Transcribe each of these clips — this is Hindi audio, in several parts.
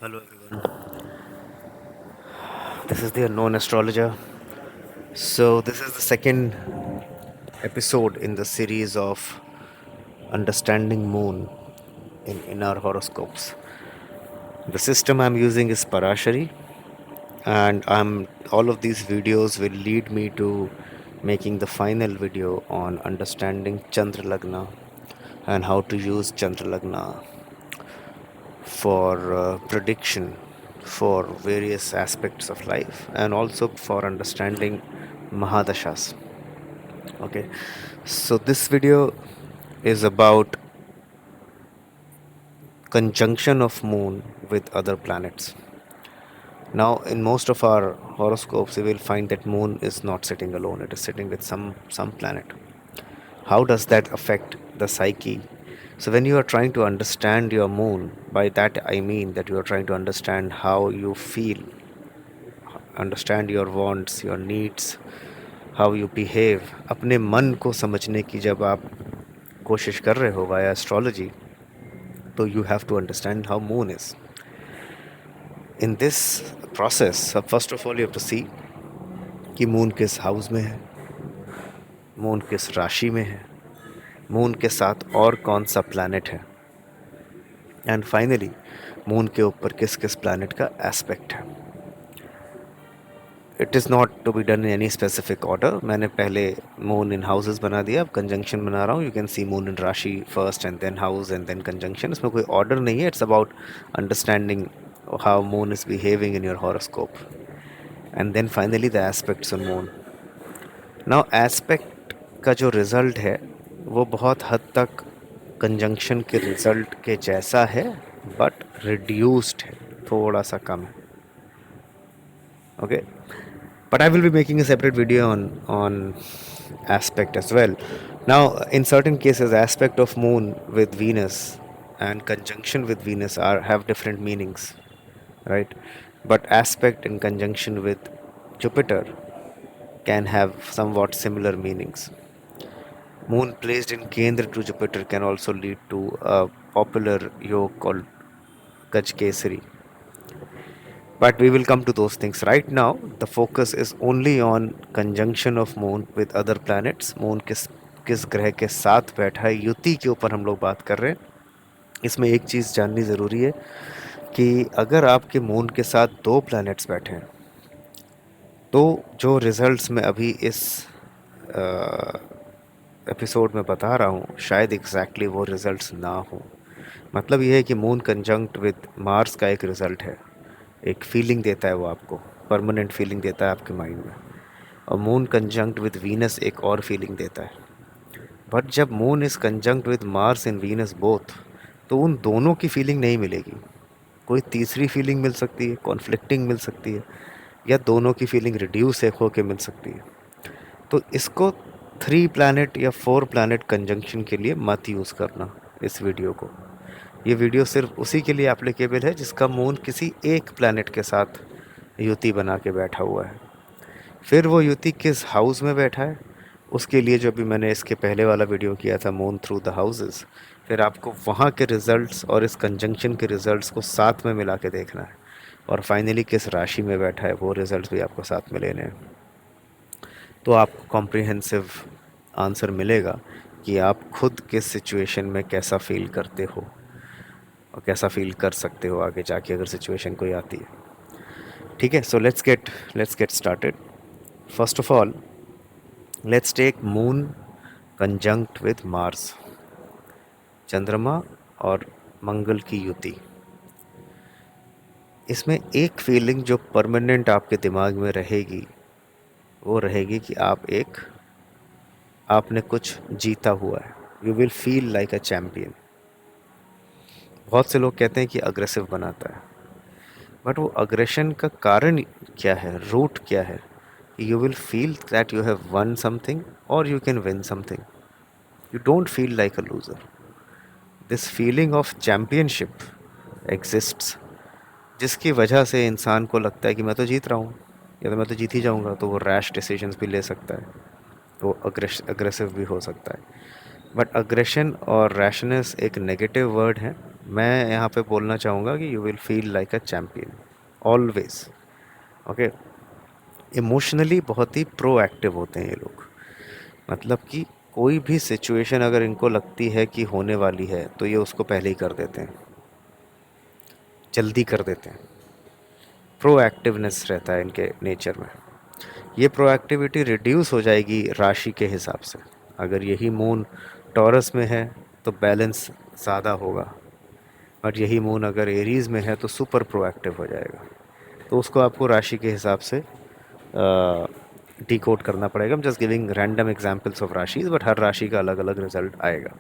Hello everyone. This is the unknown astrologer. So this is the second episode in the series of understanding moon in our horoscopes. The system I'm using is Parashari, and all of these videos will lead me to making the final video on understanding Chandra Lagna and how to use Chandra Lagna for prediction for various aspects of life and also for understanding Mahadashas. Okay, so this video is about conjunction of moon with other planets. Now, in most of our horoscopes, you will find that moon is not sitting alone; it is sitting with some planet. How does that affect the psyche? So, when you are trying to understand your moon, by that I mean that you are trying to understand how you feel, understand your wants, your needs, how you behave. अपने मन को समझने की जब आप कोशिश कर रहे हो via astrology, तो you have to understand how moon is. In this process, first of all you have to see कि मून किस हाउस में है, मून किस राशि में है, मून के साथ और कौन सा प्लैनेट है, एंड फाइनली मून के ऊपर किस किस प्लैनेट का एस्पेक्ट है. It is not to be done in any specific order. मैंने पहले मून इन हाउसेस बना दिया, अब कंजंक्शन बना रहा हूँ. You can see moon in rashi first and then house and then conjunction. इसमें कोई ऑर्डर नहीं है. It's about understanding how moon is behaving in your horoscope and then finally the aspects on moon. Now aspect का जो रिज़ल्ट है वो बहुत हद तक कंजंक्शन के रिज़ल्ट के जैसा है, बट रिड्यूस्ड है, थोड़ा सा कम है. Okay, but I will be making a separate video on aspect as well. Now, in certain cases, aspect of moon with Venus and conjunction with Venus are have different meanings, right? But aspect in conjunction with Jupiter can have somewhat similar meanings. Moon placed in Kendra to Jupiter can also lead to a popular yoga called Gajkesari. But we will come to those things. Right now, the focus is only on conjunction of moon with other planets. moon किस ग्रह के साथ बैठा है, युति के ऊपर हम लोग बात कर रहे हैं. इसमें एक चीज़ जाननी ज़रूरी है कि अगर आपके मून के साथ दो प्लैनेट्स बैठे हैं तो जो रिजल्ट्स मैं अभी इस एपिसोड में बता रहा हूँ शायद एग्जैक्टली वो रिजल्ट्स ना हो. मतलब ये है कि मून कंजंक्ट विद मार्स का एक रिज़ल्ट है, एक फीलिंग देता है, वो आपको परमानेंट फीलिंग देता है आपके माइंड में. और मून कंजंक्ट विद वीनस एक और फीलिंग देता है. बट जब moon is conjunct with Mars in Venus both, तो उन दोनों की फीलिंग नहीं मिलेगी. कोई तीसरी फीलिंग मिल सकती है, कॉन्फ्लिक्टिंग मिल सकती है, या दोनों की फीलिंग रिड्यूस एक होकर मिल सकती है. तो इसको 3 प्लैनेट या 4 प्लैनेट कंजंक्शन के लिए मत यूज़ करना इस वीडियो को. ये वीडियो सिर्फ उसी के लिए एप्लीकेबल है जिसका मून किसी एक प्लैनेट के साथ युति बना के बैठा हुआ है. फिर वो युति किस हाउस में बैठा है उसके लिए जो भी मैंने इसके पहले वाला वीडियो किया था, मून थ्रू द हाउसेस, फिर आपको वहाँ के रिज़ल्ट्स और इस कंजंक्शन के रिज़ल्ट्स को साथ में मिला के देखना है. और फाइनली किस राशि में बैठा है वो रिज़ल्ट्स भी आपको साथ में लेने हैं. तो आपको कॉम्प्रिहेंसिव आंसर मिलेगा कि आप खुद किस सिचुएशन में कैसा फील करते हो और कैसा फील कर सकते हो आगे जाके अगर सिचुएशन कोई आती है. ठीक है, so let's get started. First of all, let's take moon conjunct with Mars, चंद्रमा और मंगल की युति. इसमें एक फीलिंग जो परमानेंट आपके दिमाग में रहेगी वो रहेगी कि आपने कुछ जीता हुआ है. You will feel like a champion. बहुत से लोग कहते हैं कि अग्रेसिव बनाता है, बट वो अग्रेशन का कारण क्या है, रूट क्या है? You will feel that you have won something और you can win something. You don't feel like a loser. This feeling of championship exists, जिसकी वजह से इंसान को लगता है कि मैं तो जीत रहा हूँ या तो मैं तो जीत ही जाऊँगा. तो वो रैश डिसीजंस भी ले सकता है, वो अग्रेसिव भी हो सकता है. बट अग्रेशन और रैशनेस एक नेगेटिव वर्ड है. मैं यहाँ पे बोलना चाहूँगा कि you will feel like a champion always. Okay. Emotionally बहुत ही प्रोएक्टिव होते हैं ये लोग। मतलब कि कोई भी सिचुएशन अगर इनको लगती है कि होने वाली है तो ये उसको पहले ही कर देते हैं, जल्दी कर देते हैं। प्रोएक्टिवनेस रहता है इनके नेचर में। ये प्रोएक्टिविटी रिड्यूस हो जाएगी राशि के हिसाब से। अगर यही मून टॉरस में है तो बैलेंस ज़्यादा होगा, और यही मून अगर एरीज में है तो सुपर प्रोएक्टिव हो जाएगा। तो उसको आपको राशि के हिसाब से डिकोड करना पड़ेगा। I'm just giving random examples of राशिज, बट हर राशि का अलग अलग रिजल्ट आएगा।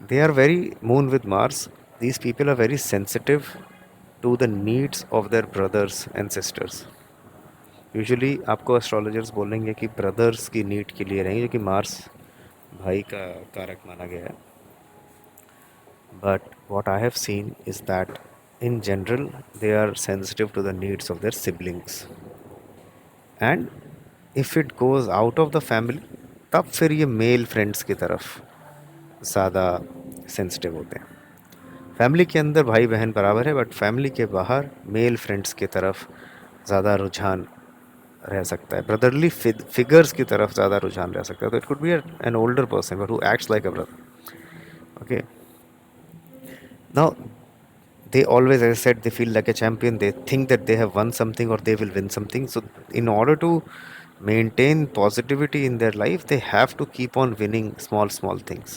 They are very moon with Mars, these people are very sensitive to the needs of their brothers and sisters. Usually आपको एस्ट्रोलॉजर्स बोलेंगे कि ब्रदर्स की नीड के लिए रहेंगे, क्योंकि मार्स भाई का कारक माना गया है। But what I have seen is that in general they are sensitive to the needs of their siblings, and if it goes out of the family तब फिर ये मेल फ्रेंड्स की तरफ ज़्यादा सेंसिटिव होते हैं। फैमिली के अंदर भाई बहन बराबर है, बट फैमिली के बाहर मेल फ्रेंड्स की तरफ ज़्यादा रुझान रह सकता है, ब्रदरली फिगर्स की तरफ ज़्यादा रुझान रह सकता है। तो it could be an older person but who acts like a brother. Okay. Now they always, as I said, they feel like a champion. They think that they have won something or they will win something. So in order to maintain positivity in their life, they have to keep on winning small things.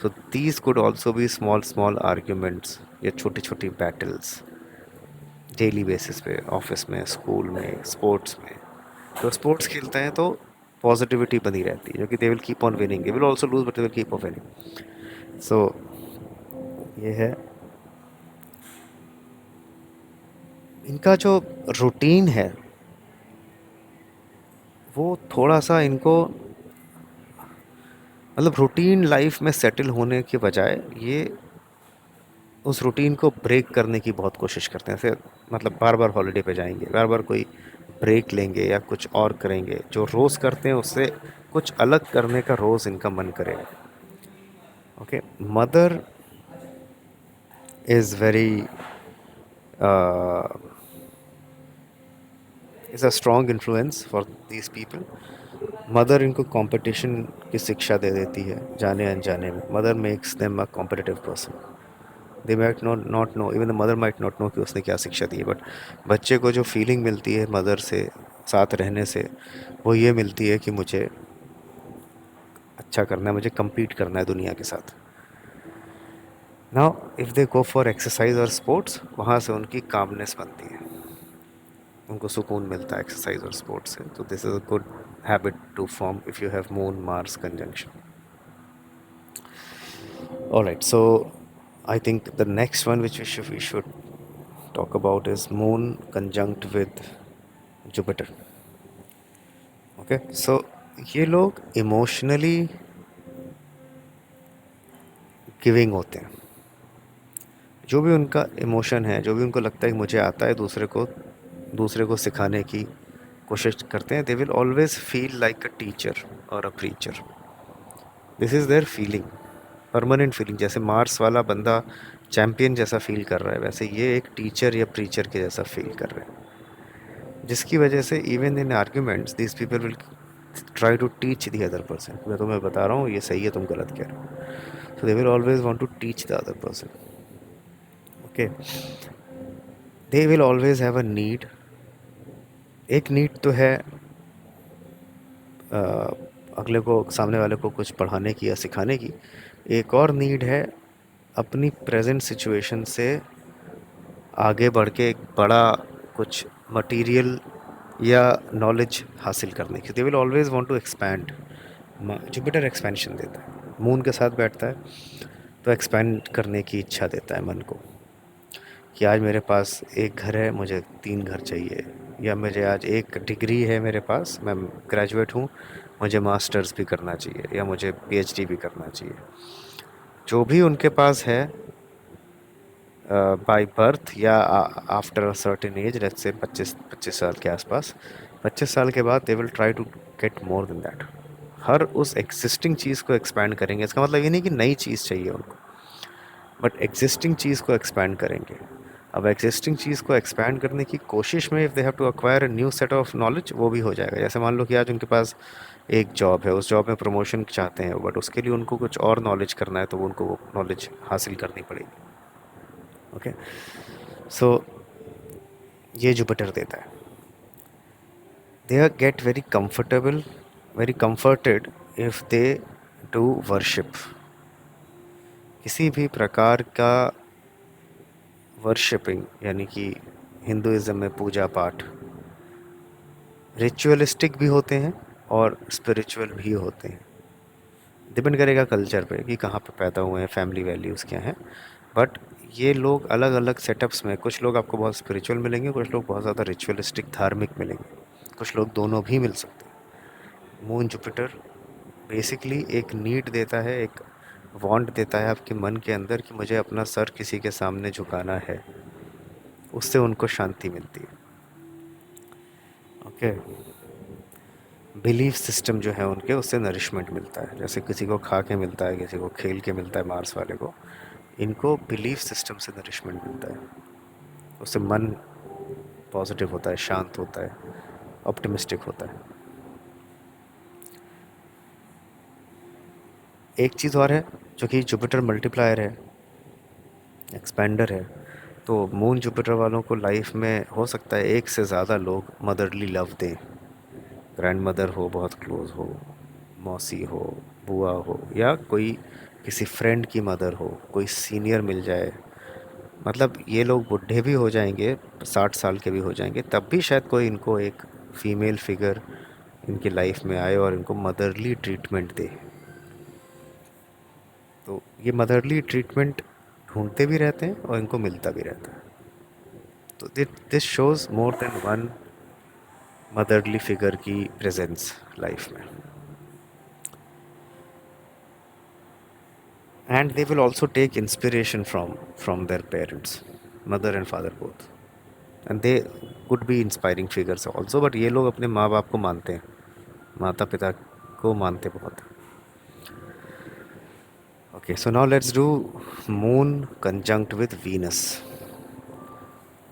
So these could also be small arguments या छोटी छोटी battles डेली बेसिस पे, ऑफिस में, स्कूल में, स्पोर्ट्स में। तो स्पोर्ट्स खेलते हैं तो पॉजिटिविटी बनी रहती है, जो कि they will keep on winning. They will also lose but they will keep on winning. So ये है इनका जो रूटीन है। वो थोड़ा सा इनको, मतलब रूटीन लाइफ में सेटल होने के बजाय ये उस रूटीन को ब्रेक करने की बहुत कोशिश करते हैं। ऐसे मतलब बार बार हॉलीडे पे जाएंगे, बार बार कोई ब्रेक लेंगे या कुछ और करेंगे। जो रोज़ करते हैं उससे कुछ अलग करने का रोज़ इनका मन करेगा। Okay. Mother is very is a strong influence for these people. Mother इनको कंपटीशन की शिक्षा दे देती है जाने अनजाने में। Mother makes them a competitive person. They might not know, even the mother might not know कि उसने क्या शिक्षा दी है, बट बच्चे को जो फीलिंग मिलती है मदर से साथ रहने से, वो ये मिलती है कि मुझे अच्छा करना है, मुझे compete करना है दुनिया के साथ। Now if they go for exercise और स्पोर्ट्स, वहाँ से उनकी कामनेस बनती है, उनको सुकून मिलता है एक्सरसाइज और स्पोर्ट्स से। तो this is a good habit to form if you have moon Mars conjunction. Alright, so I think the next one which we should talk about is Moon conjunct with Jupiter. Okay, so ये लोग इमोशनली गिविंग होते हैं। जो भी उनका इमोशन है, जो भी उनको लगता है कि मुझे आता है, दूसरे को सिखाने की कोशिश करते हैं। They will always feel like a teacher और a preacher. This is their feeling, permanent feeling. जैसे मार्स वाला बंदा चैम्पियन जैसा फील कर रहा है, वैसे ये एक टीचर या प्रीचर के जैसा फील कर रहे हैं, जिसकी वजह से even in arguments this people will try to teach the other person. मैं तुम्हें बता रहा हूँ ये सही है, तुम गलत कह रहे हो। So they will always want to teach the other person. Okay. They will always have a need. एक नीड तो है अगले को, सामने वाले को कुछ पढ़ाने की या सिखाने की। एक और नीड है अपनी प्रेजेंट सिचुएशन से आगे बढ़ के एक बड़ा कुछ मटेरियल या नॉलेज हासिल करने की। They will always want to expand. Jupiter expansion देता है, मून के साथ बैठता है तो एक्सपैंड करने की इच्छा देता है मन को, कि आज मेरे पास एक घर है, मुझे 3 घर चाहिए। या मुझे आज एक डिग्री है मेरे पास, मैं ग्रेजुएट हूँ, मुझे मास्टर्स भी करना चाहिए या मुझे पीएचडी भी करना चाहिए। जो भी उनके पास है बाय बर्थ या after a certain age, let's say 25 साल के आसपास, 25 साल के बाद दे विल ट्राई टू गेट मोर देन दैट। हर उस एग्जिस्टिंग चीज़ को एक्सपैंड करेंगे। इसका मतलब ये नहीं कि नई चीज़ चाहिए उनको, बट एग्जिस्टिंग चीज़ को एक्सपैंड करेंगे। अब एग्जिस्टिंग चीज़ को एक्सपैंड करने की कोशिश में if they have to acquire a new set of knowledge, वो भी हो जाएगा। जैसे मान लो कि आज उनके पास एक जॉब है, उस जॉब में प्रमोशन चाहते हैं, बट उसके लिए उनको कुछ और नॉलेज करना है, तो वो उनको वो नॉलेज हासिल करनी पड़ेगी। ओके, सो ये जुपिटर देता है। They are get very comfortable, very comforted if they do worship. किसी भी प्रकार का वर्शिपिंग, यानी कि हिंदुज़म में पूजा पाठ रिचुअलिस्टिक भी होते हैं और स्पिरिचुअल भी होते हैं। डिपेंड करेगा कल्चर पे कि कहाँ पे पैदा हुए हैं, फैमिली वैल्यूज़ क्या हैं। बट ये लोग अलग अलग सेटअप्स में, कुछ लोग आपको बहुत स्पिरिचुअल मिलेंगे, कुछ लोग बहुत ज़्यादा रिचुअलिस्टिक धार्मिक मिलेंगे, कुछ लोग दोनों भी मिल सकते हैं। मून जुपिटर बेसिकली एक नीड देता है, एक वांट देता है आपके मन के अंदर कि मुझे अपना सर किसी के सामने झुकाना है, उससे उनको शांति मिलती है। ओके, बिलीफ सिस्टम जो है उनके, उससे नरिशमेंट मिलता है। जैसे किसी को खा के मिलता है, किसी को खेल के मिलता है, मार्स वाले को, इनको बिलीफ सिस्टम से नरिशमेंट मिलता है। उससे मन पॉजिटिव होता है, शांत होता है, ऑप्टिमिस्टिक होता है। एक चीज़ और है जो कि जुपिटर मल्टीप्लायर है, एक्सपेंडर है। तो मून जुपिटर वालों को लाइफ में हो सकता है एक से ज़्यादा लोग मदरली लव दें। ग्रैंड मदर हो, बहुत क्लोज हो, मौसी हो, बुआ हो, या कोई किसी फ्रेंड की मदर हो, कोई सीनियर मिल जाए। मतलब ये लोग बुढ़े भी हो जाएंगे, 60 साल के भी हो जाएंगे, तब भी शायद कोई इनको एक फीमेल फिगर इनकी लाइफ में आए और इनको मदरली ट्रीटमेंट दे। तो ये मदरली ट्रीटमेंट ढूंढते भी रहते हैं और इनको मिलता भी रहता है। तो this shows more than one motherly figure की प्रेजेंस लाइफ में। And they will also take inspiration from their parents, mother and father both, and they could be inspiring figures also. But ये लोग अपने माँ बाप को मानते हैं, माता पिता को मानते बहुत हैं। Okay, so now let's do moon conjunct with Venus.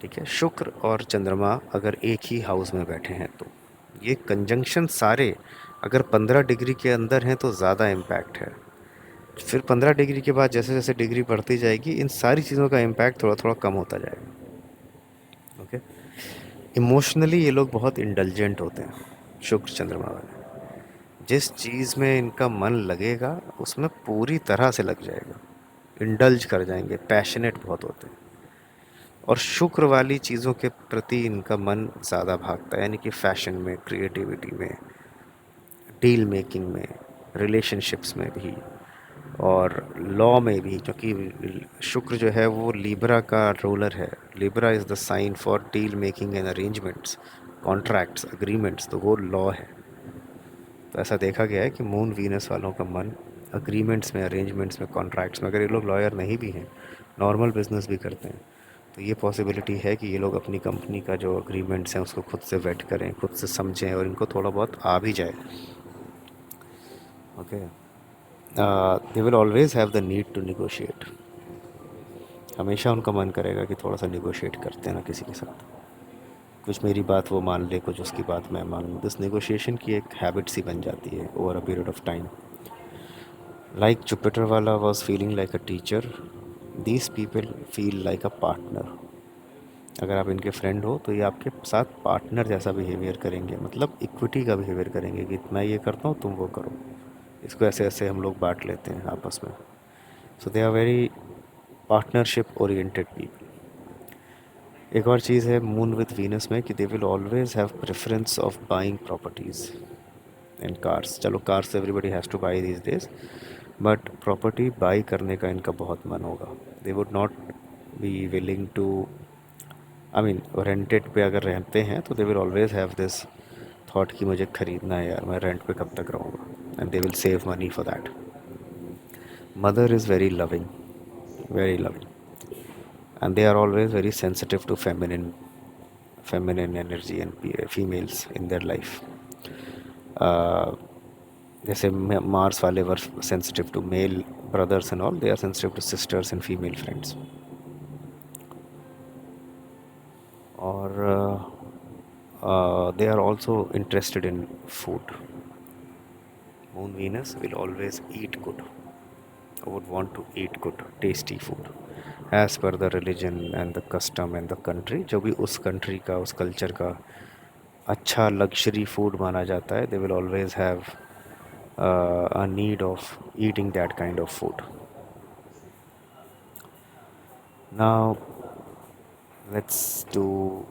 ठीक है, शुक्र और चंद्रमा अगर एक ही हाउस में बैठे हैं तो ये कंजंक्शन सारे अगर 15 डिग्री के अंदर हैं तो ज़्यादा इम्पैक्ट है। फिर 15 डिग्री के बाद जैसे जैसे डिग्री बढ़ती जाएगी, इन सारी चीज़ों का इम्पैक्ट थोड़ा थोड़ा कम होता जाएगा। ओके, इमोशनली ये लोग बहुत इंडल्जेंट होते हैं, शुक्र चंद्रमा वाले। जिस चीज़ में इनका मन लगेगा उसमें पूरी तरह से लग जाएगा, इंडल्ज कर जाएंगे, पैशनेट बहुत होते हैं। और शुक्र वाली चीज़ों के प्रति इनका मन ज़्यादा भागता है, यानी कि फैशन में, क्रिएटिविटी में, डील मेकिंग में, रिलेशनशिप्स में भी, और लॉ में भी। क्योंकि शुक्र जो है वो लिब्रा का रूलर है। Libra is the sign for deal making and arrangements, contracts, agreements, तो वो लॉ है। तो ऐसा देखा गया है कि मून वीनस वालों का मन अग्रीमेंट्स में, अरेंजमेंट्स में, कॉन्ट्रैक्ट्स में, अगर ये लोग लॉयर नहीं भी हैं, नॉर्मल बिजनेस भी करते हैं, तो ये पॉसिबिलिटी है कि ये लोग अपनी कंपनी का जो अग्रीमेंट्स हैं उसको खुद से वेट करें, खुद से समझें, और इनको थोड़ा बहुत आ भी जाए। Okay, they will always have the need to negotiate. हमेशा उनका मन करेगा कि थोड़ा सा निगोशिएट करते हैं ना किसी के साथ, कुछ मेरी बात वो मान ले, कुछ उसकी बात मैं मान लूँ। दिस नेगोशिएशन की एक हैबिट सी बन जाती है over a period of time. Like Jupiter वाला was feeling like a teacher, these people feel like a partner. अगर आप इनके फ्रेंड हो तो ये आपके साथ पार्टनर जैसा बिहेवियर करेंगे, मतलब इक्विटी का बिहेवियर करेंगे कि मैं ये करता हूँ तुम वो करो, इसको ऐसे ऐसे हम लोग बांट लेते हैं आपस में। So they are very partnership oriented people. एक और चीज़ है मून विद वीनस में कि they will always have preference of buying properties and cars. चलो cars everybody has to buy these days, but property buy करने का इनका बहुत मन होगा। They would not be willing to, I mean rented पे अगर रहते हैं तो they will always have this thought कि मुझे ख़रीदना है यार, मैं रेंट पे कब तक रहूँगा, and they will save money for that. Mother is very loving, and they are always very sensitive to feminine energy and females in their life. uh, जैसे मार्स वाले were sensitive to male brothers and all, they are sensitive to sisters and female friends. Or they are also interested in food. Moon Venus will always eat good, would want to eat good, tasty food. As per the religion and the custom and the country, जो भी उस country का, उस culture का अच्छा luxury food माना जाता है, they will always have a need of eating that kind of food. Now, let's do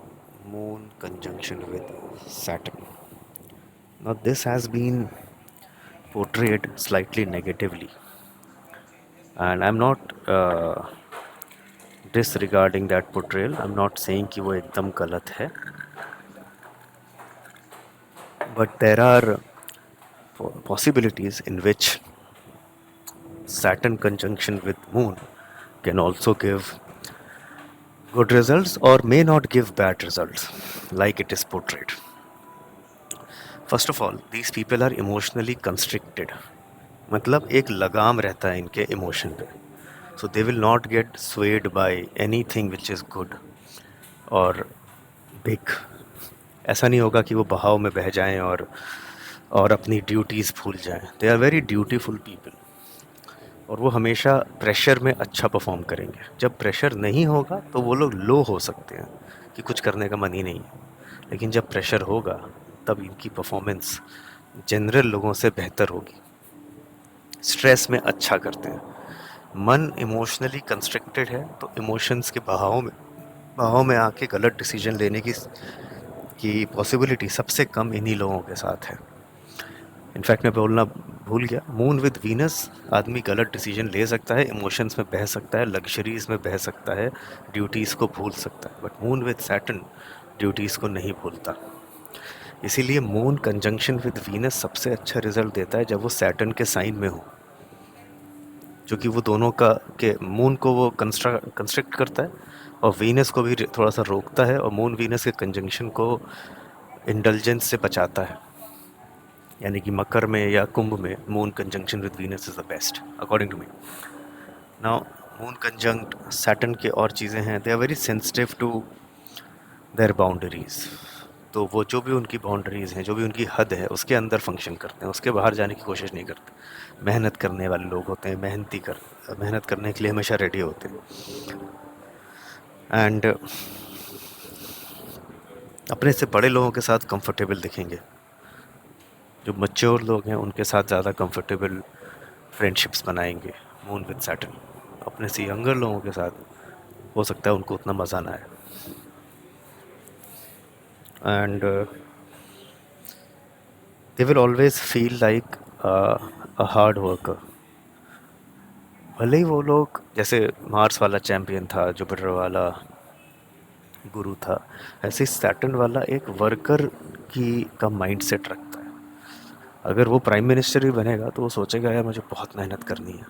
Moon conjunction with Saturn. Now, this has been portrayed slightly negatively, and I'm not disregarding that portrayal. I'm not saying कि वो एकदम गलत है, but there are possibilities in which Saturn conjunction with Moon can also give good results or may not give bad results like it is portrayed. First of all, these people are emotionally constricted. मतलब एक लगाम रहता है इनके इमोशन पे. So they will not get swayed by anything which is good or big. ऐसा नहीं होगा कि वो बहाव में बह जाएं और अपनी ड्यूटीज़ भूल जाएं. They are very dutiful people, और वो हमेशा प्रेशर में अच्छा परफॉर्म करेंगे. जब प्रेशर नहीं होगा तो वो लोग लो हो सकते हैं कि कुछ करने का मन ही नहीं है, लेकिन जब प्रेशर होगा तब इनकी परफॉर्मेंस जनरल लोगों से बेहतर होगी. स्ट्रेस में अच्छा करते हैं. मन इमोशनली कंस्ट्रक्टेड है तो इमोशंस के बहाव में आके गलत डिसीजन लेने की पॉसिबिलिटी सबसे कम इन्हीं लोगों के साथ है. इनफैक्ट मैं बोलना भूल गया, मून विद वीनस आदमी गलत डिसीजन ले सकता है, इमोशंस में बह सकता है, लग्जरीज में बह सकता है, ड्यूटीज़ को भूल सकता है, but moon with Saturn duties को नहीं भूलता. इसीलिए मून कंजंक्शन विद वीनस सबसे अच्छा रिजल्ट देता है जब वो सैटर्न के साइन में हो, जो कि वो दोनों का के मून को वो कंस्ट्रक्ट करता है और वीनस को भी थोड़ा सा रोकता है, और मून वीनस के कंजंक्शन को इंडल्जेंस से बचाता है. यानी कि मकर में या कुंभ में moon conjunction with Venus is the best according to me. Now moon conjunct Saturn के और चीज़ें हैं, they are very sensitive to their boundaries. तो वो जो भी उनकी बाउंड्रीज़ हैं, जो भी उनकी हद है, उसके अंदर फंक्शन करते हैं, उसके बाहर जाने की कोशिश नहीं करते. मेहनत करने वाले लोग होते हैं, मेहनत करने के लिए हमेशा रेडी होते हैं, एंड अपने से बड़े लोगों के साथ कंफर्टेबल दिखेंगे. जो मैच्योर लोग हैं उनके साथ ज़्यादा कंफर्टेबल फ्रेंडशिप्स बनाएंगे मून विद सैटर्न. अपने से यंगर लोगों के साथ हो सकता है उनको उतना मज़ा ना आए. And they will always feel like a hard worker. भले ही वो लोग जैसे मार्स वाला चैम्पियन था, जुपिटर वाला गुरु था, ऐसे सैटर्न वाला एक वर्कर का माइंड सेट रखता है. अगर वो प्राइम मिनिस्टर भी बनेगा तो वो सोचेगा यार मुझे बहुत मेहनत करनी है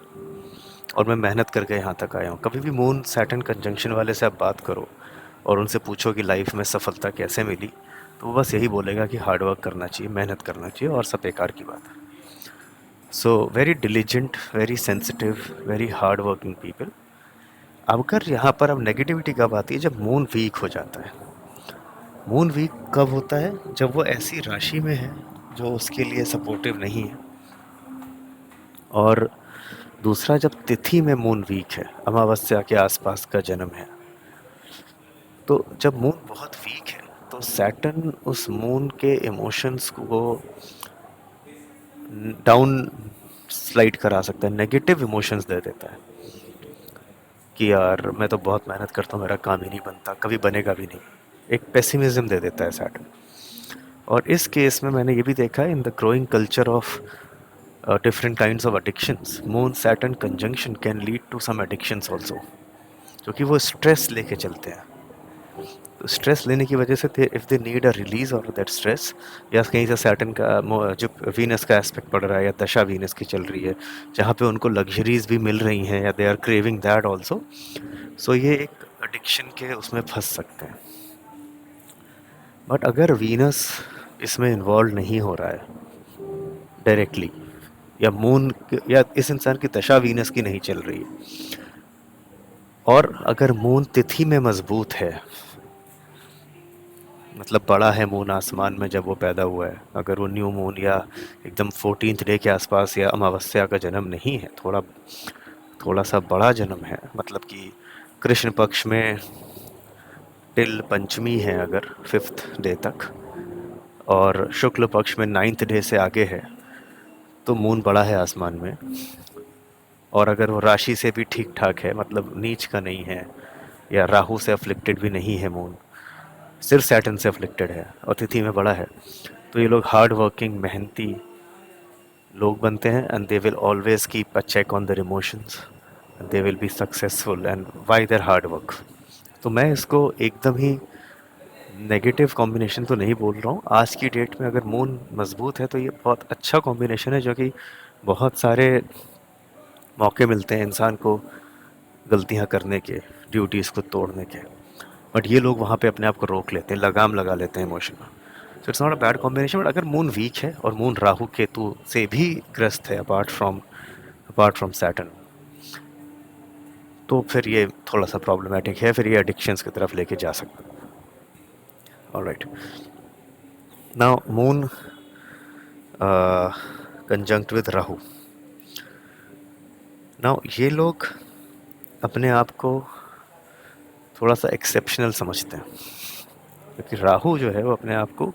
और मैं मेहनत करके यहाँ तक आया हूँ. कभी भी मून सैटर्न कंजंक्शन वाले से आप बात करो और उनसे पूछो कि लाइफ में सफलता कैसे मिली, तो वो बस यही बोलेगा कि हार्ड वर्क करना चाहिए, मेहनत करना चाहिए, और सब बेकार की बात है. So very diligent, very sensitive, very hard working people. अब अगर यहाँ पर अब नेगेटिविटी कब आती है, जब मून वीक हो जाता है. मून वीक कब होता है? जब वो ऐसी राशि में है जो उसके लिए सपोर्टिव नहीं है. और दूसरा, जब तिथि में मून वीक है, अमावस्या के आसपास का जन्म है, तो जब मून बहुत वीक है तो सैटर्न उस मून के इमोशंस को डाउन स्लाइड करा सकता है, नेगेटिव इमोशंस दे देता है कि यार मैं तो बहुत मेहनत करता हूँ, मेरा काम ही नहीं बनता, कभी बनेगा भी नहीं. एक पेसिमिज्म दे देता है सैटर्न. और इस केस में मैंने ये भी देखा है in the growing culture of different kinds of addictions, moon saturn conjunction can lead to some addictions also, क्योंकि वो स्ट्रेस लेके चलते हैं. तो स्ट्रेस लेने की वजह से if they need a release of that stress, या कहीं से सैटर्न का जो वीनस का एस्पेक्ट पड़ रहा है या दशा वीनस की चल रही है जहाँ पे उनको लग्जरीज भी मिल रही हैं या they are craving that also, so ये एक एडिक्शन के उसमें फंस सकते हैं. बट अगर वीनस इसमें इन्वॉल्व नहीं हो रहा है डायरेक्टली, या मून या इस इंसान की दशा वीनस की नहीं चल रही है। और अगर मून तिथि में मजबूत है, मतलब बड़ा है मून आसमान में जब वो पैदा हुआ है, अगर वो न्यू मून या एकदम 14th डे के आसपास या अमावस्या का जन्म नहीं है, थोड़ा थोड़ा सा बड़ा जन्म है, मतलब कि कृष्ण पक्ष में टिल पंचमी है अगर 5th डे तक, और शुक्ल पक्ष में 9th डे से आगे है, तो मून बड़ा है आसमान में। और अगर वो राशि से भी ठीक ठाक है, मतलब नीच का नहीं है या राहु से अफ्लिक्टेड भी नहीं है मून, सिर्फ सैटर्न से अफ्लिक्टेड है और तिथि में बड़ा है, तो ये लोग हार्ड वर्किंग मेहनती लोग बनते हैं, and they will always keep a check on their emotions, they will be successful and by their hard work. तो मैं इसको एकदम ही नेगेटिव कॉम्बिनेशन तो नहीं बोल रहा हूँ। आज की डेट में अगर मून मजबूत है तो ये बहुत अच्छा कॉम्बिनेशन है, जो कि बहुत सारे मौके मिलते हैं इंसान को गलतियाँ करने के, ड्यूटीज़ को तोड़ने के, बट ये लोग वहाँ पे अपने आप को रोक लेते हैं, लगाम लगा लेते हैं इमोशन में। So it's not a bad combination, but अगर मून वीक है और मून राहु केतु से भी ग्रस्त है अपार्ट फ्रॉम सैटर्न, तो फिर ये थोड़ा सा प्रॉब्लमेटिक है, फिर ये एडिक्शंस की तरफ लेके जा सकता है। Alright, now moon conjunct with Rahu. Now ये लोग अपने आप को थोड़ा सा एक्सेप्शनल समझते हैं, क्योंकि राहु जो है वो अपने आप को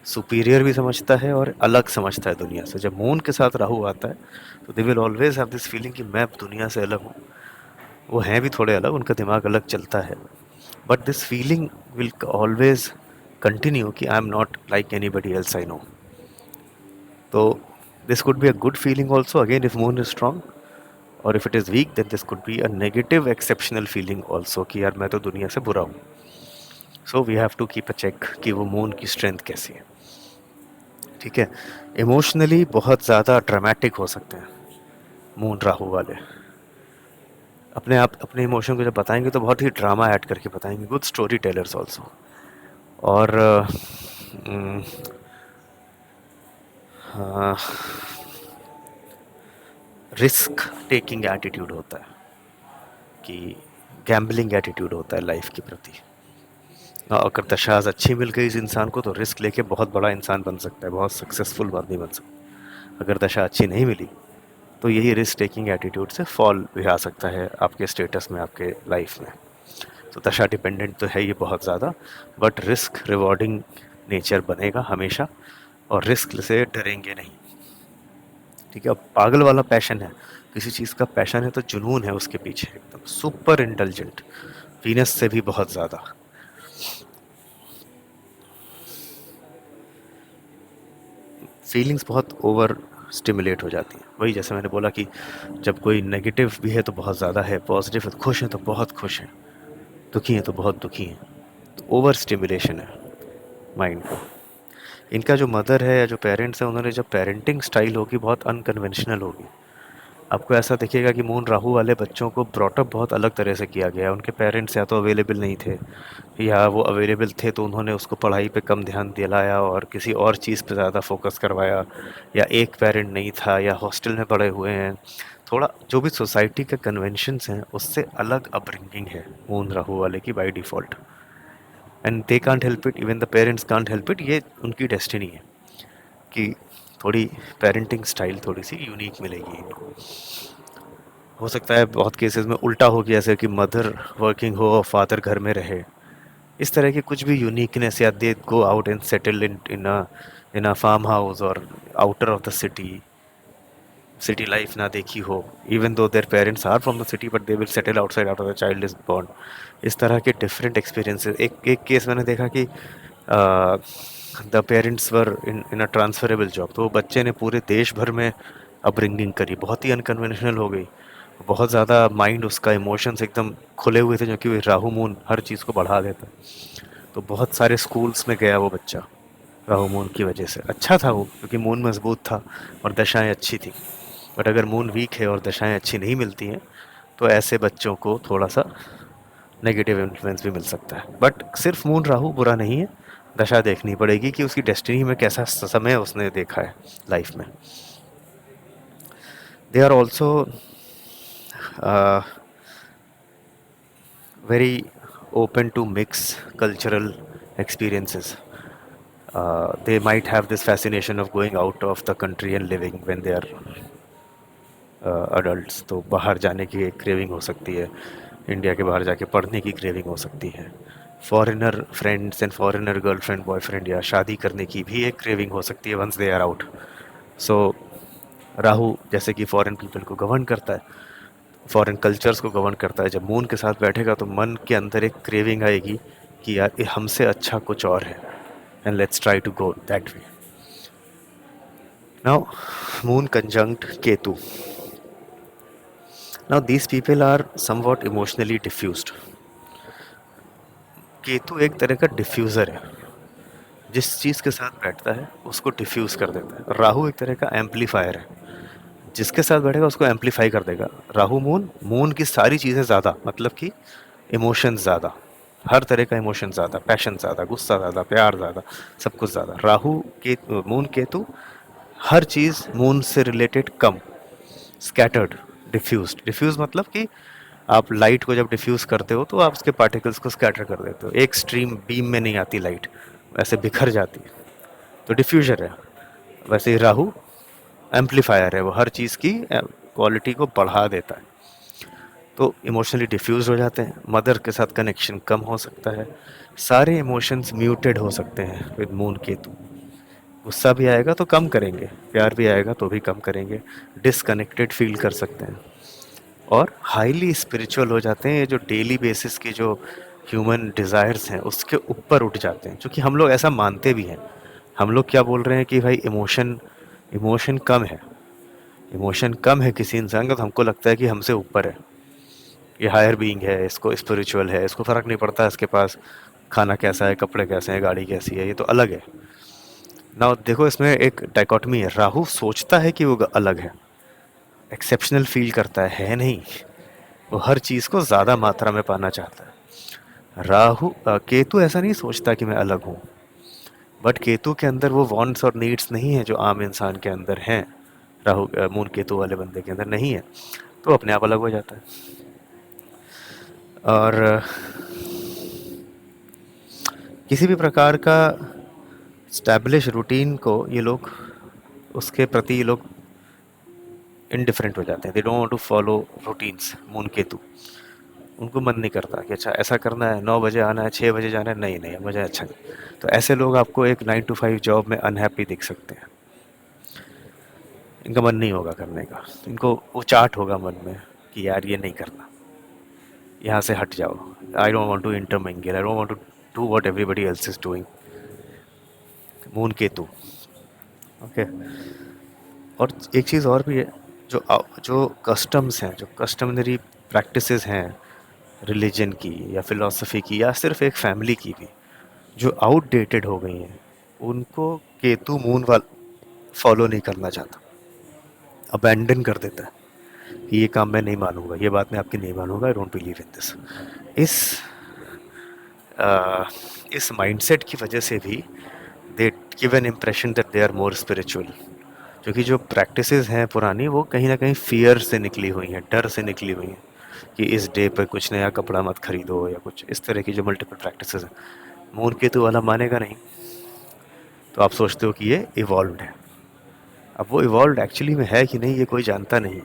सुपीरियर भी समझता है और अलग समझता है दुनिया से। जब मून के साथ राहु आता है तो they will always have this feeling कि मैं दुनिया से अलग हूँ। वो हैं भी थोड़े अलग, उनका दिमाग अलग चलता है, but this feeling will always continue कि I am not like anybody else I know. तो this could be a good feeling also again if moon is strong, और if it is weak then this could be a negative exceptional feeling also कि यार मैं तो दुनिया से बुरा हूँ। So we have to keep a check कि वो मून की स्ट्रेंथ कैसी है। ठीक है, इमोशनली बहुत ज़्यादा ड्रामेटिक हो सकते हैं मून राहु वाले। अपने आप अपने इमोशन को जब बताएंगे तो बहुत ही ड्रामा ऐड करके बताएंगे, गुड स्टोरी टेलर्स ऑल्सो। और रिस्क टेकिंग एटीट्यूड होता है, कि गैम्बलिंग एटीट्यूड होता है लाइफ के प्रति। अगर दशाज अच्छी मिल गई इस इंसान को तो रिस्क लेके बहुत बड़ा इंसान बन सकता है, बहुत सक्सेसफुल आदमी बन सकता है। अगर दशा अच्छी नहीं मिली तो यही रिस्क टेकिंग एटीट्यूड से फॉल भी आ सकता है आपके स्टेटस में, आपके लाइफ में। तो दशा डिपेंडेंट तो है ये बहुत ज़्यादा, बट रिस्क रिवॉर्डिंग नेचर बनेगा हमेशा, और रिस्क से डरेंगे नहीं। ठीक है, अब पागल वाला पैशन है, किसी चीज़ का पैशन है तो जुनून है उसके पीछे, एकदम सुपर इंटेलिजेंट, वीनस से भी बहुत ज़्यादा। फीलिंग्स बहुत ओवर स्टिमुलेट हो जाती हैं। वही जैसे मैंने बोला कि जब कोई नेगेटिव भी है तो बहुत ज़्यादा है, पॉजिटिव है तो खुश है तो बहुत खुश है, दुखी है तो बहुत दुखी है। तो ओवर स्टिमुलेशन है माइंड को। इनका जो मदर है या जो पेरेंट्स हैं, उन्होंने जो पेरेंटिंग स्टाइल होगी बहुत अनकन्वेंशनल होगी। आपको ऐसा दिखेगा कि मून राहु वाले बच्चों को ब्रॉटअप बहुत अलग तरह से किया गया है। उनके पेरेंट्स या तो अवेलेबल नहीं थे, या वो अवेलेबल थे तो उन्होंने उसको पढ़ाई पे कम ध्यान दिलाया और किसी और चीज़ पे ज़्यादा फोकस करवाया, या एक पेरेंट नहीं था, या हॉस्टल में पढ़े हुए हैं। थोड़ा जो भी सोसाइटी के कन्वेंशंस हैं उससे अलग अपब्रिंगिंग है मून राहु वाले की by default, and they can't help it, even the parents can't help it. ये उनकी डेस्टिनी है कि थोड़ी पेरेंटिंग स्टाइल थोड़ी सी यूनिक मिलेगी इनको। हो सकता है बहुत केसेस में उल्टा हो गया, जैसे कि मदर वर्किंग हो और फादर घर में रहे, इस तरह के कुछ भी यूनिकनेस, या they go out and settle in a farm house और outer of the city, city life ना देखी हो, even though their parents are from the city but they will settle outside after the child is born. इस तरह के डिफरेंट एक्सपीरियंसेस। एक केस मैंने देखा कि the parents were in a transferable job, तो बच्चे ने पूरे देश भर में अपब्रिंगिंग करी, बहुत ही अनकन्वेंशनल हो गई, बहुत ज़्यादा माइंड उसका, इमोशंस एकदम खुले हुए थे, जो कि राहु मून हर चीज़ को बढ़ा देता है। तो बहुत सारे स्कूल्स में गया वो बच्चा राहु मून की वजह से। अच्छा था वो, क्योंकि मून मजबूत था और दशाएं अच्छी थी। बट अगर मून वीक है और दशाएं अच्छी नहीं मिलती हैं तो ऐसे बच्चों को थोड़ा सा नेगेटिव इन्फ्लुएंस भी मिल सकता है। बट सिर्फ मून राहु बुरा नहीं है, दशा देखनी पड़ेगी कि उसकी डेस्टिनी में कैसा समय उसने देखा है लाइफ में। They are also very open to mix cultural experiences. They might have this fascination of going out of the country and living when they are adults, तो बाहर जाने की एक क्रेविंग हो सकती है, इंडिया के बाहर जाके पढ़ने की क्रेविंग हो सकती है, foreigner friends and foreigner girlfriend boyfriend या शादी करने की भी एक क्रेविंग हो सकती है वंस दे आर आउट. सो राहु जैसे कि फॉरेन पीपल को गवर्न करता है, फॉरेन कल्चर्स को गवर्न करता है, जब मून के साथ बैठेगा तो मन के अंदर एक क्रेविंग आएगी कि यार ये हमसे अच्छा कुछ और है, and let's try to go that way. Now moon conjunct Ketu. Now these people are somewhat emotionally diffused. Ketu एक तरह का डिफ्यूज़र है, जिस चीज़ के साथ बैठता है उसको डिफ्यूज़ कर देता है. राहु एक तरह का एम्पलीफायर है, जिसके साथ बैठेगा उसको एम्पलीफाई कर देगा. राहु मून, मून की सारी चीज़ें ज़्यादा, मतलब कि इमोशंस ज़्यादा, हर तरह का इमोशन ज़्यादा, पैशन ज़्यादा, गुस्सा ज़्यादा, प्यार ज़्यादा, सब कुछ ज़्यादा. राहु के मून केतु हर चीज़ मून से रिलेटेड कम, स्कैटर्ड, डिफ्यूज्ड. डिफ्यूज मतलब कि आप लाइट को जब डिफ्यूज करते हो तो आप उसके पार्टिकल्स को स्कैटर कर देते हो, एक स्ट्रीम बीम में नहीं आती लाइट, वैसे बिखर जाती है, तो डिफ्यूजर है. वैसे ही राहु एम्पलीफायर है, वो हर चीज़ की क्वालिटी को बढ़ा देता है. तो इमोशनली डिफ्यूज हो जाते हैं, मदर के साथ कनेक्शन कम हो सकता है, सारे इमोशंस म्यूटेड हो सकते हैं विद मून केतु. गुस्सा भी आएगा तो कम करेंगे, प्यार भी आएगा तो भी कम करेंगे, डिसकनेक्टेड फील कर सकते हैं, और हाईली स्पिरिचुअल हो जाते हैं. ये जो डेली बेसिस के जो ह्यूमन डिज़ायर्स हैं उसके ऊपर उठ जाते हैं, क्योंकि हम लोग ऐसा मानते भी हैं. हम लोग क्या बोल रहे हैं कि भाई इमोशन इमोशन कम है, इमोशन कम है किसी इंसान का तो हमको लगता है कि हमसे ऊपर है, ये हायर बीइंग है, इसको स्पिरिचुअल है, इसको फ़र्क नहीं पड़ता इसके पास खाना कैसा है, कपड़े कैसे हैं, गाड़ी कैसी है, ये तो अलग है ना. देखो इसमें एक डाइकोटमी है, राहु सोचता है कि वो अलग है, एक्सेप्शनल फील करता है नहीं, वो हर चीज़ को ज़्यादा मात्रा में पाना चाहता है. केतु ऐसा नहीं सोचता कि मैं अलग हूँ, बट केतु के अंदर वो वांट्स और नीड्स नहीं है जो आम इंसान के अंदर हैं, मून केतु वाले बंदे के अंदर नहीं है, तो अपने आप अलग हो जाता है. और किसी भी प्रकार का स्टैब्लिश रूटीन को ये लोग, उसके प्रति ये लोग इनडिफरेंट हो जाते हैं. They don't want to follow routines. Moon Ketu उनको मन नहीं करता कि अच्छा ऐसा करना है, 9 बजे आना है, 6 बजे जाना है, नहीं नहीं मुझे अच्छा नहीं. तो ऐसे लोग आपको एक 9 to 5 जॉब में अनहैप्पी दिख सकते हैं, इनका मन नहीं होगा करने का, इनको उचाट होगा मन में कि यार ये नहीं करना, यहाँ से हट जाओ, I don't want to intermingle, I don't want to do what everybody else is doing. Moon Ketu. Okay. और एक चीज़ और भी है, जो जो कस्टम्स हैं, जो कस्टमनरी प्रैक्टिसेस हैं रिलीजन की या फिलॉसफी की या सिर्फ एक फैमिली की भी, जो आउटडेटेड हो गई हैं, उनको केतु मून वाल फॉलो नहीं करना चाहता, अबैंडन कर देता है कि ये काम मैं नहीं मानूंगा, ये बात मैं आपकी नहीं मानूंगा, I don't believe in this. इस इस माइंडसेट की वजह से भी they give an impression that they are more spiritual, क्योंकि जो प्रैक्टिसेस हैं पुरानी वो कहीं ना कहीं फियर से निकली हुई हैं, डर से निकली हुई हैं कि इस डे पर कुछ नया कपड़ा मत खरीदो या कुछ इस तरह की जो मल्टीपल प्रैक्टिसेस हैं. मून केतु वाला मानेगा नहीं, तो आप सोचते हो कि ये इवॉल्व्ड है. अब वो इवॉल्व्ड एक्चुअली में है कि नहीं ये कोई जानता नहीं,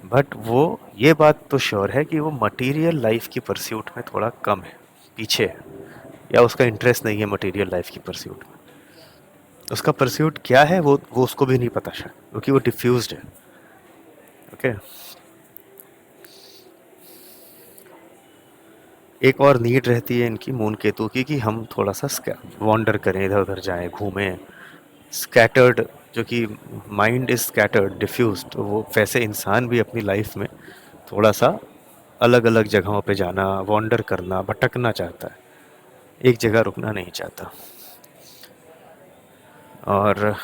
बट वो ये बात तो श्योर है कि वो मटेरियल लाइफ की परस्यूट में थोड़ा कम है, पीछे है, या उसका इंटरेस्ट नहीं है मटेरियल लाइफ की परस्यूट में. उसका परस्यूट क्या है वो उसको भी नहीं पता शायद, क्योंकि वो डिफ्यूज्ड है. ओके. एक और नीड रहती है इनकी मून केतु की कि हम थोड़ा सा वॉन्डर करें, इधर उधर जाएं, घूमें, स्कैटर्ड, जो कि माइंड इज स्कैटर्ड, डिफ्यूज, तो वो वैसे इंसान भी अपनी लाइफ में थोड़ा सा अलग अलग जगहों पे जाना, वॉन्डर करना, भटकना चाहता है, एक जगह रुकना नहीं चाहता. और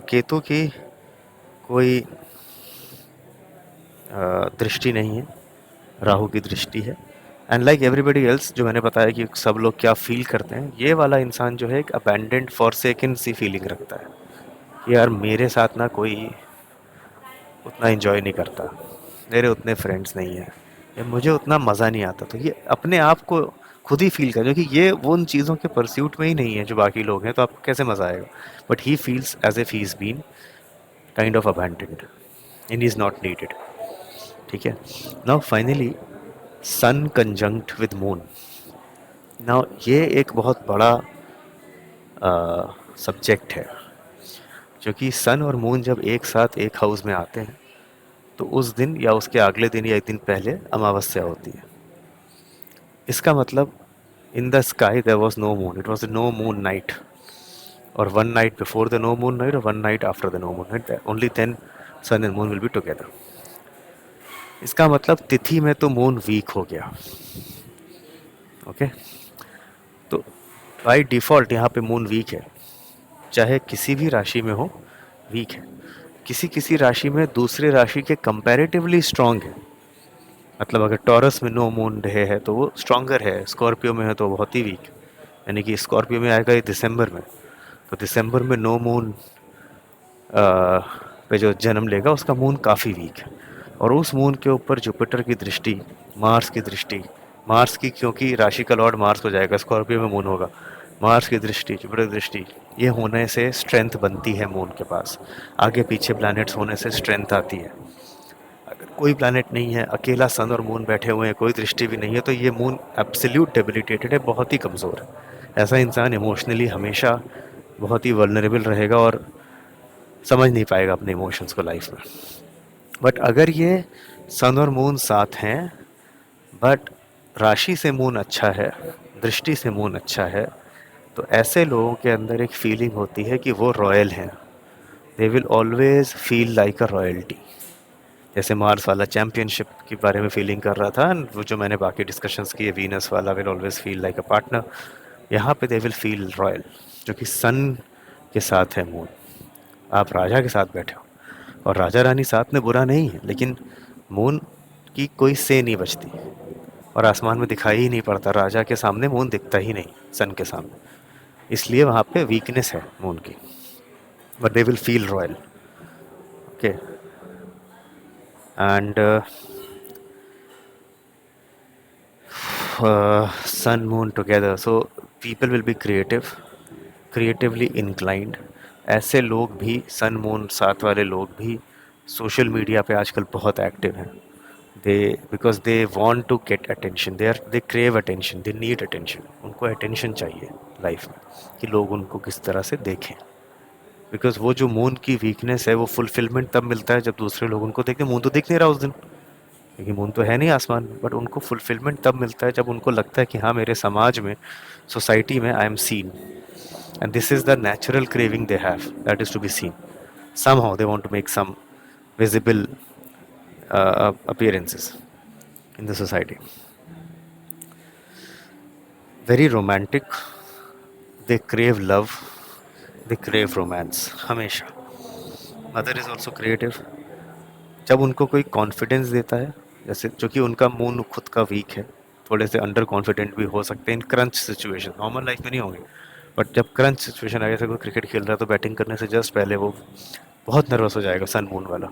केतु की कोई दृष्टि नहीं है, राहु की दृष्टि है. एंड लाइक एवरीबडी एल्स, जो मैंने बताया कि सब लोग क्या फील करते हैं, ये वाला इंसान जो है एक अबैंडेंड फॉरसेकन सी फीलिंग रखता है कि यार मेरे साथ ना कोई उतना एंजॉय नहीं करता, मेरे उतने फ्रेंड्स नहीं हैं, या मुझे उतना मज़ा नहीं आता। तो ये अपने आप को खुद ही फील कर, क्योंकि ये वो उन चीज़ों के परस्यूट में ही नहीं है जो बाकी लोग हैं, तो आपको कैसे मज़ा आएगा। But he feels as if he is been kind of abandoned and is not needed. ठीक है। Now finally, sun conjunct with moon. Now ये एक बहुत बड़ा सब्जेक्ट है, क्योंकि सन और मून जब एक साथ एक हाउस में आते हैं तो उस दिन या उसके अगले दिन या एक दिन पहले अमावस्या होती है। इसका मतलब in the sky there was no moon, it was no moon night, और one night before the no moon night और one night after the no moon night, only then sun and moon will be together. इसका मतलब तिथि में तो मून वीक हो गया। ओके। तो बाय डिफ़ॉल्ट यहाँ पे मून वीक है, चाहे किसी भी राशि में हो, वीक है। किसी किसी राशि में दूसरे राशि के कंपैरेटिवली स्ट्रांग है। मतलब अगर टॉरस में नो मून डे है तो वो स्ट्रांगर है, स्कॉर्पियो में है तो बहुत ही वीक। यानी कि स्कॉर्पियो में आएगा ये दिसंबर में, तो दिसंबर में नो मून पे जो जन्म लेगा उसका मून काफ़ी वीक है। और उस मून के ऊपर जुपिटर की दृष्टि, मार्स की दृष्टि, मार्स की, क्योंकि राशि का लॉर्ड मार्स हो जाएगा, स्कॉर्पियो में मून होगा, मार्स की दृष्टि, जुपिटर की दृष्टि, ये होने से स्ट्रेंथ बनती है मून के पास। आगे पीछे प्लैनेट्स होने से स्ट्रेंथ आती है। अगर कोई प्लैनेट नहीं है, अकेला सन और मून बैठे हुए हैं, कोई दृष्टि भी नहीं है, तो ये मून एब्सोल्यूट डेबिलिटेटेड है, बहुत ही कमज़ोर है। ऐसा इंसान इमोशनली हमेशा बहुत ही वल्नरेबल रहेगा और समझ नहीं पाएगा अपने इमोशंस को लाइफ में। बट अगर ये सन और मून साथ हैं, बट राशि से मून अच्छा है, दृष्टि से मून अच्छा है, तो ऐसे लोगों के अंदर एक फीलिंग होती है कि वो रॉयल हैं। They will always feel like a royalty. जैसे मार्स वाला चैम्पियनशिप के बारे में फीलिंग कर रहा था, वो जो मैंने बाकी डिस्कशंस किए, वीनस वाला will always feel like a partner, यहाँ पे दे विल फील रॉयल, जो कि सन के साथ है मून। आप राजा के साथ बैठे हो और राजा रानी साथ में बुरा नहीं है, लेकिन मून की कोई से नहीं बचती और आसमान में दिखाई ही नहीं पड़ता, राजा के सामने मून दिखता ही नहीं सन के सामने, इसलिए वहाँ पे वीकनेस है मून की। But they will feel royal. Okay. And sun moon together, so people will be creative, creatively inclined। ऐसे लोग भी, सन मून साथ वाले लोग भी सोशल मीडिया पे आजकल बहुत एक्टिव हैं। They, because they want to get attention, they crave attention, they need attention. उनको अटेंशन चाहिए लाइफ में, कि लोग उनको किस तरह से देखें। बिकॉज वो जो मून की वीकनेस है, वो फुलफिलमेंट तब मिलता है जब दूसरे लोग उनको देखते हैं। मून तो दिख नहीं रहा उस दिन, क्योंकि मून तो है नहीं आसमान में, बट उनको फुलफिलमेंट तब मिलता है जब उनको लगता है कि हाँ, मेरे समाज में, सोसाइटी में I am seen, and this is the natural craving they have, that is to be seen. somehow they want to make some visible appearances in the society। very romantic, they crave love, they crave romance हमेशा। Mother is also creative. जब उनको कोई कॉन्फिडेंस देता है, जैसे चूँकि उनका मून खुद का वीक है, थोड़े से अंडर कॉन्फिडेंट भी हो सकते हैं इन क्रंच सिचुएशन, नॉर्मल लाइफ में नहीं होंगे, बट जब क्रंच सिचुएशन आ, जैसे कोई क्रिकेट खेल रहा है तो बैटिंग करने से जस्ट पहले वो बहुत नर्वस हो जाएगा, सन मून वाला।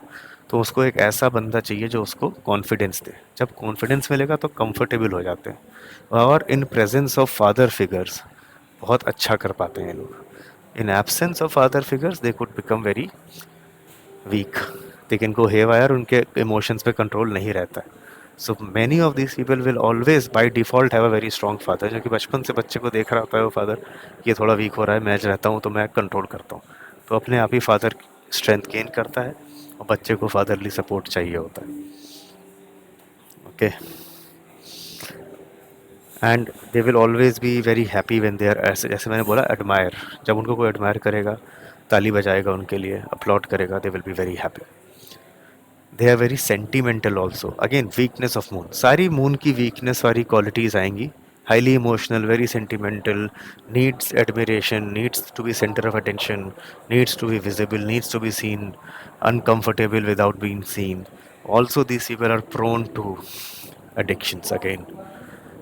तो उसको एक ऐसा बंदा चाहिए जो उसको कॉन्फिडेंस दे। जब कॉन्फिडेंस मिलेगा तो कंफर्टेबल हो जाते हैं, और in presence of father figures बहुत अच्छा कर पाते हैं लोग। In absence of father figures they could become very weak, they can go haywire, उनके इमोशंस पे कंट्रोल नहीं रहता है। So many of this people will always by default have a very strong father, जो कि बचपन से बच्चे को देख रहा होता है वो फादर, ये थोड़ा वीक हो रहा है, मैं रहता हूँ तो मैं कंट्रोल करता हूँ, तो अपने आप ही फादर स्ट्रेंथ गेन करता है और बच्चे को फादरली सपोर्ट चाहिए होता है। Okay. And they will always be very happy when they are, ऐसे जैसे मैंने बोला एडमायर, जब उनको कोई एडमायर करेगा, ताली बजाएगा उनके लिए, अपलॉड करेगा, they will be very happy. They are very sentimental also, again weakness of moon, सारी मून की वीकनेस वाली क्वालिटीज़ आएंगी। Highly emotional, very sentimental, needs admiration, needs to be centre of attention, needs to be visible, needs to be seen, uncomfortable without being seen। Also these people are prone to addictions again,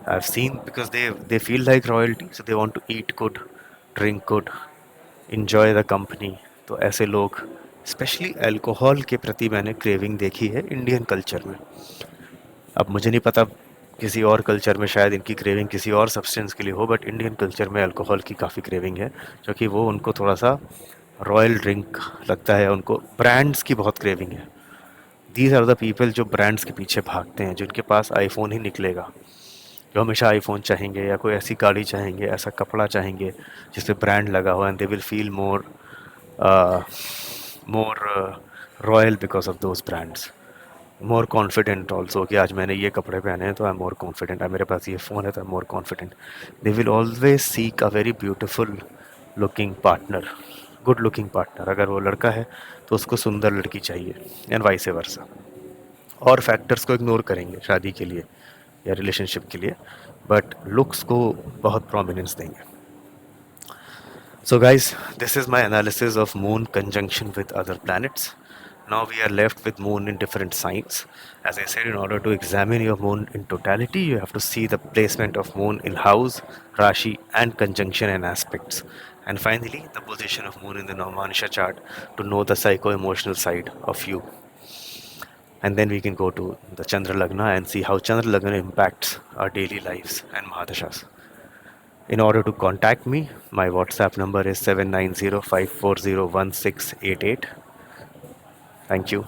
I've seen because they feel like royalty, so they want to eat good, drink good, enjoy the company. तो ऐसे लोग स्पेशली अल्कोहल के प्रति मैंने क्रेविंग देखी है इंडियन कल्चर में. अब मुझे नहीं पता किसी और कल्चर में शायद इनकी क्रेविंग किसी और सब्सटेंस के लिए हो, बट इंडियन कल्चर में अल्कोहल की काफ़ी क्रेविंग है, क्योंकि वो उनको थोड़ा सा रॉयल ड्रिंक लगता है. उनको ब्रांड्स की बहुत क्रेविंग है. दीज आर द पीपल जो ब्रांड्स के पीछे भागते हैं, जिनके पास आईफोन ही निकलेगा, जो हमेशा आईफोन चाहेंगे या कोई ऐसी गाड़ी चाहेंगे, ऐसा कपड़ा चाहेंगे जिस पे ब्रांड लगा हुआ है, and they will feel more royal because of those brands. More confident also कि आज मैंने ये कपड़े पहने हैं तो आई एम मोर कॉन्फिडेंट, आज मेरे पास ये फ़ोन है तो I am more confident. They will always seek a very beautiful looking partner, good looking partner. अगर वो लड़का है तो उसको सुंदर लड़की चाहिए, एंड वाइस वर्सा. और फैक्टर्स को इग्नोर करेंगे शादी के लिए या रिलेशनशिप के लिए, बट लुक्स को बहुत प्रोमिनेंस देंगे. So guys, this is my analysis of moon conjunction with other planets. Now we are left with moon in different signs. As I said, in order to examine your moon in totality, you have to see the placement of moon in house, Rashi and conjunction and aspects. And finally, the position of moon in the Navamanisha chart to know the psycho-emotional side of you. And then we can go to the Chandra Lagna and see how Chandra Lagna impacts our daily lives and Mahadashas. In order to contact me, my WhatsApp number is 790 540 1688. Thank you.